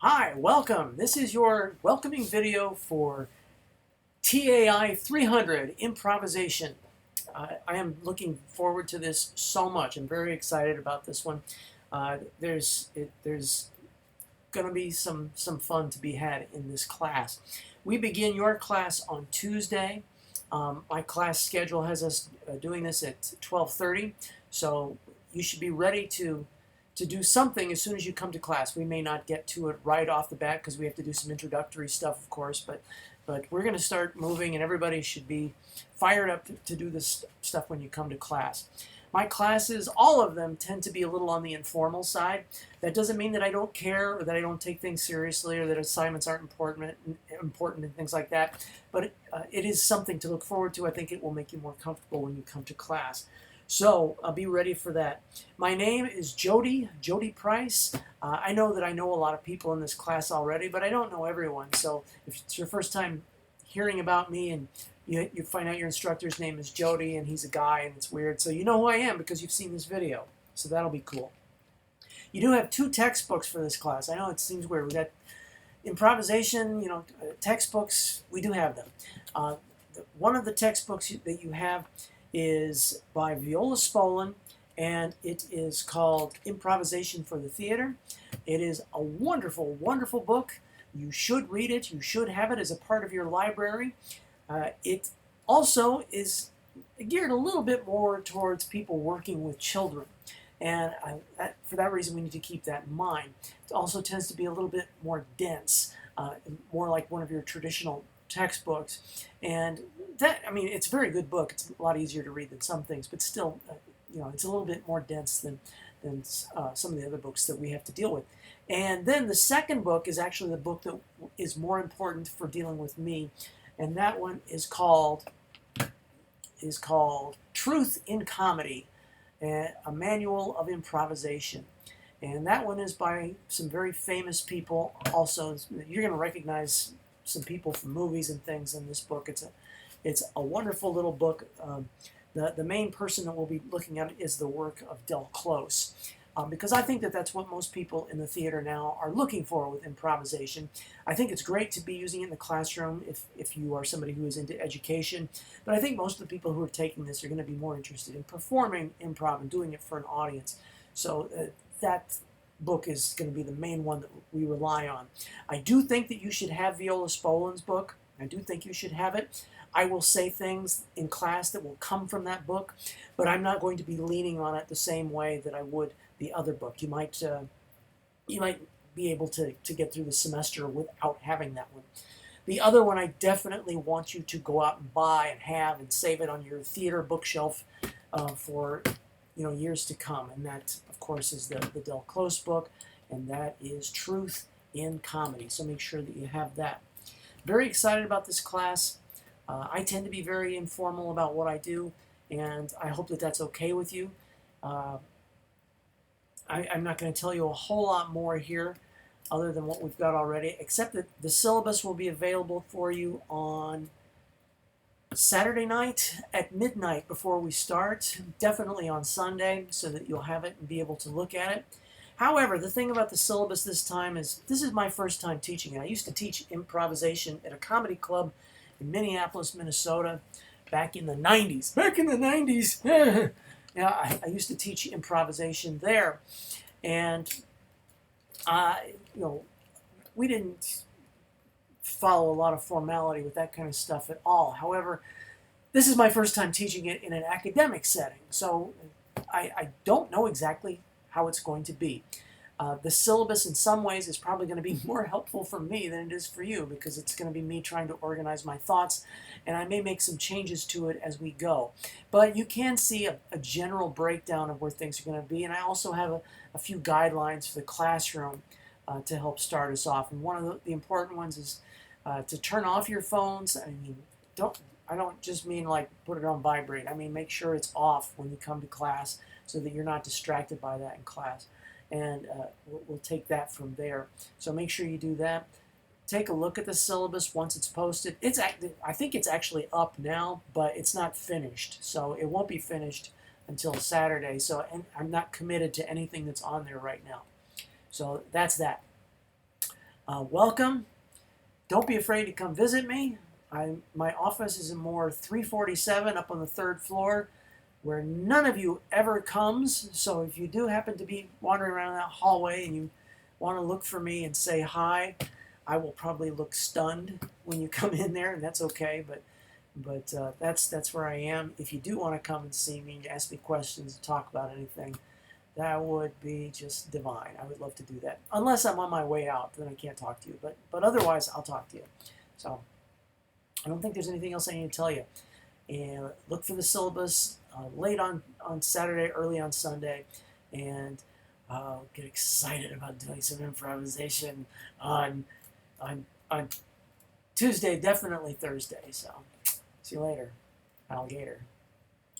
Hi, welcome. This is your welcoming video for TAI 300 Improvisation. I am looking forward to this so much. I'm very excited about this one. There's going to be some fun to be had in this class. We begin your class on Tuesday. My class schedule has us doing this at 12:30, so you should be ready to do something as soon as you come to class. We may not get to it right off the bat because we have to do some introductory stuff, of course, but we're going to start moving, and everybody should be fired up to do this stuff when you come to class. My classes, all of them, tend to be a little on the informal side. That doesn't mean that I don't care or that I don't take things seriously or that assignments aren't important and things like that, but it is something to look forward to. I think it will make you more comfortable when you come to class. So be ready for that. My name is Jody Price. I know that I know a lot of people in this class already, but I don't know everyone. So if it's your first time hearing about me and you find out your instructor's name is Jody and he's a guy and it's weird, so you know who I am because you've seen this video. So that'll be cool. You do have 2 textbooks for this class. I know it seems weird. We got improvisation, textbooks. We do have them. One of the textbooks that you have is by Viola Spolin, and it is called Improvisation for the Theater. It is a wonderful, wonderful book. You should read it. You should have it as a part of your library. It also is geared a little bit more towards people working with children, and for that reason we need to keep that in mind. It also tends to be a little bit more dense, more like one of your traditional textbooks, and it's a very good book. It's a lot easier to read than some things, but still, it's a little bit more dense than some of the other books that we have to deal with. And then the second book is actually the book that is more important for dealing with me, and that one is called Truth in Comedy, a Manual of Improvisation. And that one is by some very famous people. Also, you're going to recognize some people from movies and things in this book. It's a wonderful little book. The main person that we'll be looking at is the work of Del Close, because I think that that's what most people in the theater now are looking for with improvisation. I think it's great to be using it in the classroom if you are somebody who is into education, but I think most of the people who are taking this are going to be more interested in performing improv and doing it for an audience. So that book is going to be the main one that we rely on. I do think that you should have Viola Spolin's book. I do think you should have it. I will say things in class that will come from that book, but I'm not going to be leaning on it the same way that I would the other book. You might be able to get through the semester without having that one. The other one I definitely want you to go out and buy and have and save it on your theater bookshelf for years to come, and that of course is the Del Close book, and that is Truth in Comedy. So make sure that you have that. Very excited about this class. I tend to be very informal about what I do, and I hope that that's okay with you. I'm not going to tell you a whole lot more here other than what we've got already, except that the syllabus will be available for you on Saturday night at midnight before we start, definitely on Sunday, so that you'll have it and be able to look at it. However, the thing about the syllabus this time is this is my first time teaching it. I used to teach improvisation at a comedy club in Minneapolis, Minnesota, back in the 90s. Back in the 90s! Yeah, I used to teach improvisation there, and we didn't follow a lot of formality with that kind of stuff at all. However, this is my first time teaching it in an academic setting, so I don't know exactly how it's going to be. The syllabus in some ways is probably going to be more helpful for me than it is for you, because it's going to be me trying to organize my thoughts, and I may make some changes to it as we go. But you can see a general breakdown of where things are going to be, and I also have a few guidelines for the classroom to help start us off. And one of the important ones is to turn off your phones. I don't just mean like put it on vibrate. I mean make sure it's off when you come to class so that you're not distracted by that in class. And we'll take that from there. So make sure you do that. Take a look at the syllabus once it's posted. I think it's actually up now, but it's not finished. So it won't be finished until Saturday. And I'm not committed to anything that's on there right now. So that's that. Welcome. Don't be afraid to come visit me. My office is in more 347 up on the third floor, where none of you ever comes. So if you do happen to be wandering around that hallway and you want to look for me and say hi, I will probably look stunned when you come in there, and that's okay. But that's where I am. If you do want to come and see me, ask me questions, talk about anything, that would be just divine. I would love to do that. Unless I'm on my way out, then I can't talk to you. But otherwise, I'll talk to you. So I don't think there's anything else I need to tell you. And look for the syllabus late on Saturday, early on Sunday, and get excited about doing some improvisation on on Tuesday, definitely Thursday. So see you later, alligator.